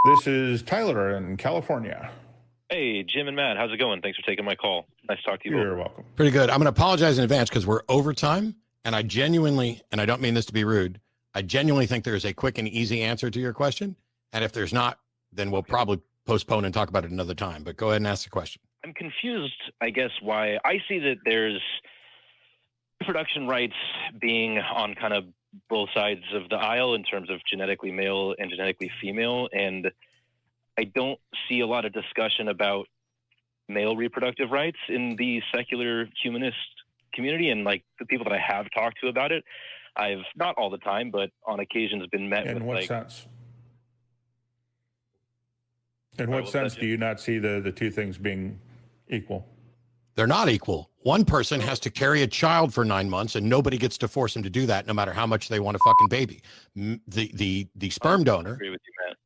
This is Tyler in California. Hey, Jim and Matt, how's it going? Thanks for taking my call. Nice to talk to you. You're welcome. Pretty good. I'm going to apologize in advance because we're overtime, and I genuinely, and I don't mean this to be rude, I genuinely think there's a quick and easy answer to your question. And if there's not, then we'll probably postpone and talk about it another time. But go ahead and ask the question. I'm confused, I guess, why I see that there's reproduction rights being on kind of both sides of the aisle in terms of genetically male and genetically female. And I don't see a lot of discussion about male reproductive rights in the secular humanist community. And like the people that I have talked to about it, I've not all the time, but on occasions been met with In what like, sense? In what sense do you not see the two things being equal? They're not equal. One person has to carry a child for 9 months, and nobody gets to force them to do that, no matter how much they want a fucking baby. The sperm donor, I agree with you, Matt.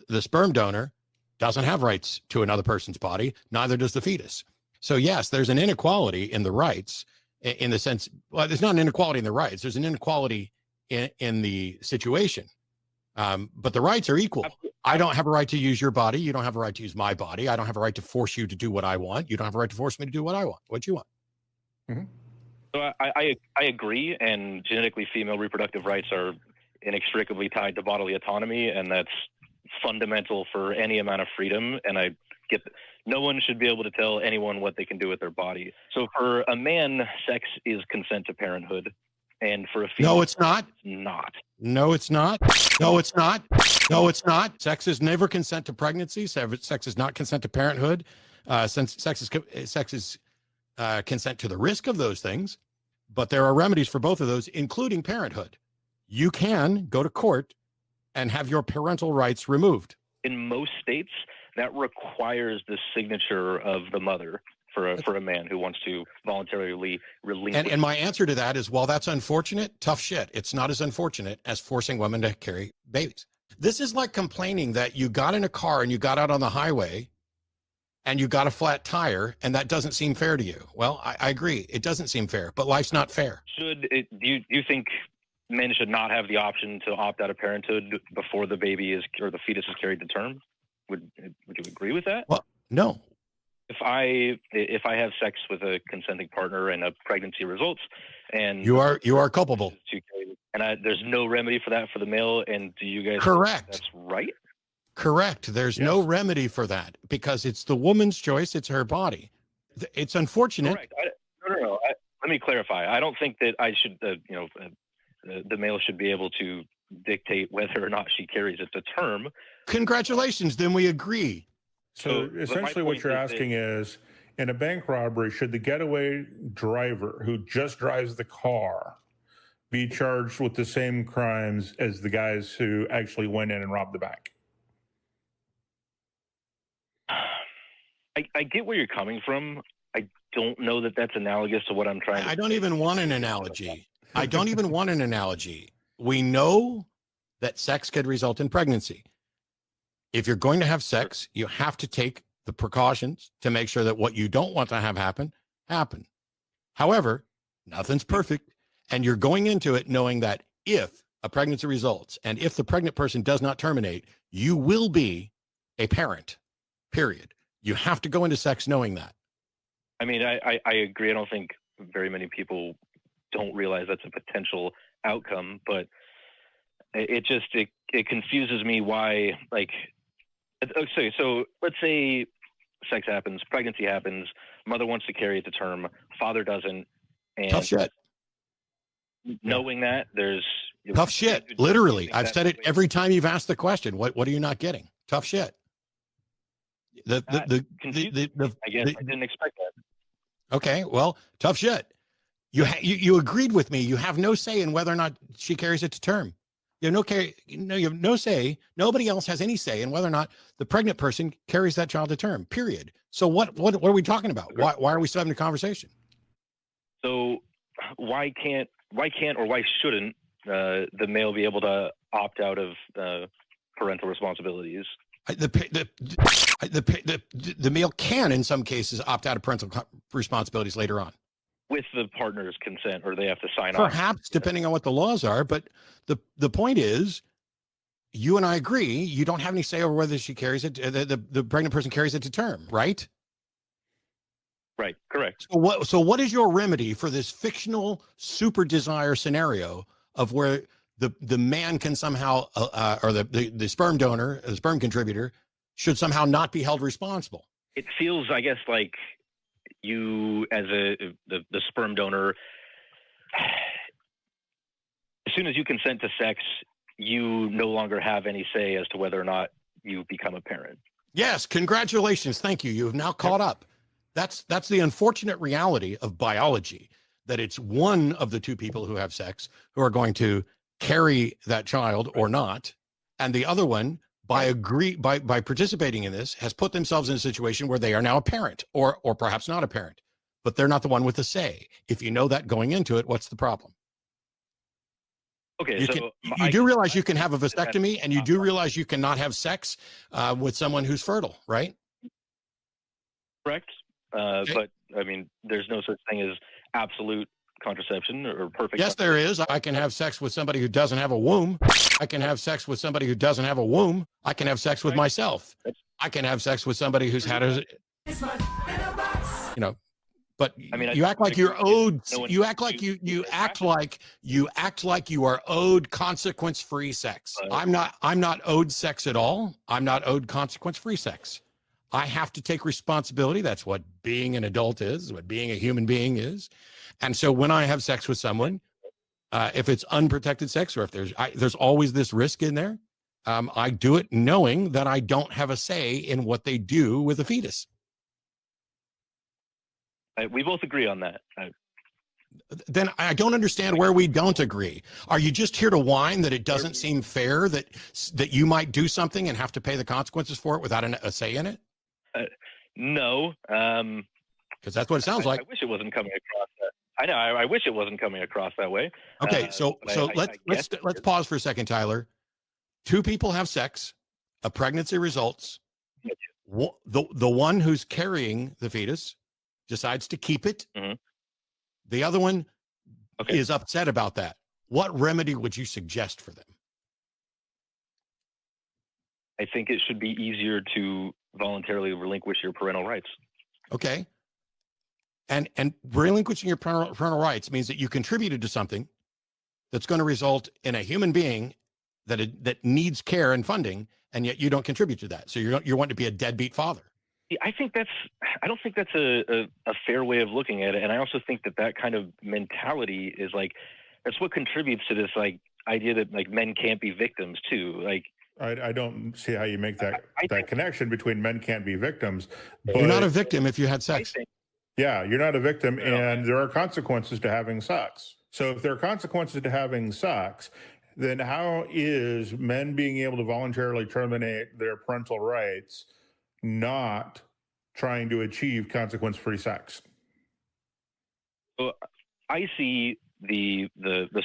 the sperm donor doesn't have rights to another person's body. Neither does the fetus. So yes, there's an inequality in the rights, in the sense. Well, there's not an inequality in the rights. There's an inequality in the situation. But the rights are equal. I don't have a right to use your body. You don't have a right to use my body. I don't have a right to force you to do what I want. You don't have a right to force me to do what I want, what you want. Mm-hmm. So I agree, and genetically female reproductive rights are inextricably tied to bodily autonomy, and that's fundamental for any amount of freedom. And I get that no one should be able to tell anyone what they can do with their body. So for a man, sex is consent to parenthood. And for a female, No, it's not. It's not. No, it's not. No, it's not. No, it's not. Sex is never consent to pregnancy. Sex is not consent to parenthood. Since sex is consent to the risk of those things. But there are remedies for both of those, including parenthood. You can go to court and have your parental rights removed. In most states, that requires the signature of the mother for a man who wants to voluntarily relinquish. And my answer to that is, while that's unfortunate, tough shit. It's not as unfortunate as forcing women to carry babies. This is like complaining that you got in a car and you got out on the highway and you got a flat tire, and that doesn't seem fair to you. Well, I agree. It doesn't seem fair, but life's not fair. Do you think men should not have the option to opt out of parenthood before the baby is, or the fetus is carried to term? Would you agree with that? Well, no. If I have sex with a consenting partner and a pregnancy results, and You are culpable. And there's no remedy for that for the male, and do you guys Correct. think that's right? Correct. There's no remedy for that because it's the woman's choice. It's her body. It's unfortunate. Correct. No. Let me clarify. I don't think that I should, the male should be able to dictate whether or not she carries it to term. Congratulations. Then we agree. So essentially what you're asking is, in a bank robbery, should the getaway driver who just drives the car be charged with the same crimes as the guys who actually went in and robbed the bank? I get where you're coming from. I don't know that that's analogous to what I'm trying to I don't even want an analogy. I don't even want an analogy. We know that sex could result in pregnancy. If you're going to have sex, you have to take the precautions to make sure that what you don't want to have happen. However, nothing's perfect. And you're going into it knowing that if a pregnancy results and if the pregnant person does not terminate, you will be a parent, period. You have to go into sex knowing that. I mean, I agree. I don't think very many people don't realize that's a potential outcome, but it confuses me why, like, so let's say sex happens, pregnancy happens, mother wants to carry it to term, father doesn't. And Tough shit. Knowing that, there's tough shit. Literally, I've said it every time you've asked the question. What are you not getting? Tough shit. I guess I didn't expect that. Okay, well, tough shit. You agreed with me. You have no say in whether or not she carries it to term. You have no say. Nobody else has any say in whether or not the pregnant person carries that child to term. Period. So what are we talking about? Why are we still having a conversation? So why can't or why shouldn't the male be able to opt out of parental responsibilities? The male can, in some cases, opt out of parental responsibilities later on. With the partner's consent, or they have to sign off? Perhaps, depending on what the laws are. But the point is, you and I agree, you don't have any say over whether she carries it, the pregnant person carries it to term, right? Right. Correct. So what is your remedy for this fictional super desire scenario of where the man can somehow, or the sperm donor, the sperm contributor, should somehow not be held responsible? It feels, I guess, like you as the sperm donor, as soon as you consent to sex, you no longer have any say as to whether or not you become a parent. Yes, congratulations. Thank you. You have now caught up. That's the unfortunate reality of biology, that it's one of the two people who have sex who are going to carry that child or not, and the other one, by participating in this, has put themselves in a situation where they are now a parent, or perhaps not a parent, but they're not the one with the say. If you know that going into it, what's the problem? Okay, you do realize you can have a vasectomy, and you do realize you cannot have sex with someone who's fertile, right? Correct. Okay. But I mean, there's no such thing as absolute contraception or perfect. Yes, there is. I can have sex with somebody who doesn't have a womb. I can have sex with somebody who doesn't have a womb. I can have sex with myself. I can have sex with somebody who's had a, but I mean, you act like you're owed. You act like you act like you are owed consequence-free sex. I'm not owed sex at all. I'm not owed consequence-free sex. I have to take responsibility. That's what being an adult is, what being a human being is. And so when I have sex with someone, if it's unprotected sex, or if there's always this risk in there, I do it knowing that I don't have a say in what they do with the fetus. We both agree on that. Then I don't understand where we don't agree. Are you just here to whine that it doesn't seem fair that you might do something and have to pay the consequences for it without a say in it? No. Because that's what it sounds like. I wish it wasn't coming across that. I know. I wish it wasn't coming across that way. Okay, so let's pause for a second, Tyler. Two people have sex, a pregnancy results. The one who's carrying the fetus decides to keep it. Mm-hmm. The other one is upset about that. What remedy would you suggest for them? I think it should be easier to voluntarily relinquish your parental rights. Okay. And relinquishing your parental rights means that you contributed to something that's going to result in a human being that needs care and funding, and yet you don't contribute to that. So you're wanting to be a deadbeat father. I don't think that's a fair way of looking at it. And I also think that kind of mentality is like, that's what contributes to this like idea that like men can't be victims too. Like, I don't see how you make that connection between men can't be victims. But you're not a victim if you had sex. Yeah, you're not a victim, and there are consequences to having sex. So if there are consequences to having sex, then how is men being able to voluntarily terminate their parental rights not trying to achieve consequence-free sex? So I see the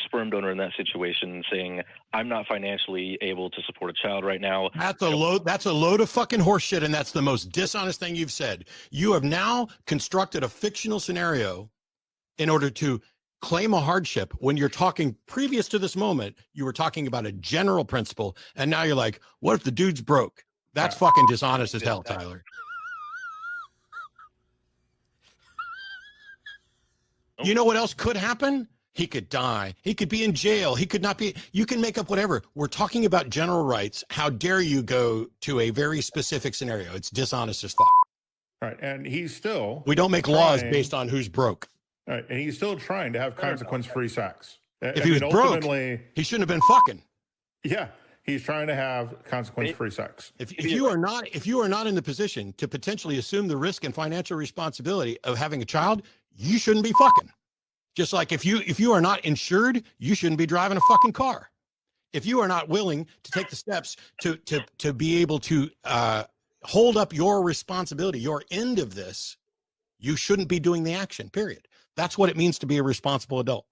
sperm donor in that situation saying, I'm not financially able to support a child right now. That's a load of fucking horseshit, and that's the most dishonest thing you've said. You have now constructed a fictional scenario in order to claim a hardship when you're talking, previous to this moment, you were talking about a general principle, and now you're like, what if the dude's broke? That's fucking dishonest as hell, Tyler. You know what else could happen? He could die. He could be in jail. He could not be. You can make up whatever. We're talking about general rights. How dare you go to a very specific scenario? It's dishonest as fuck. Right. And he's still. We don't make laws based on who's broke. Right. And he's still trying to have consequence-free sex. If he was broke, he shouldn't have been fucking. Yeah. He's trying to have consequence-free sex. If you are not in the position to potentially assume the risk and financial responsibility of having a child, you shouldn't be fucking. Just like if you are not insured, you shouldn't be driving a fucking car. If you are not willing to take the steps to be able to hold up your responsibility, your end of this, you shouldn't be doing the action, period. That's what it means to be a responsible adult.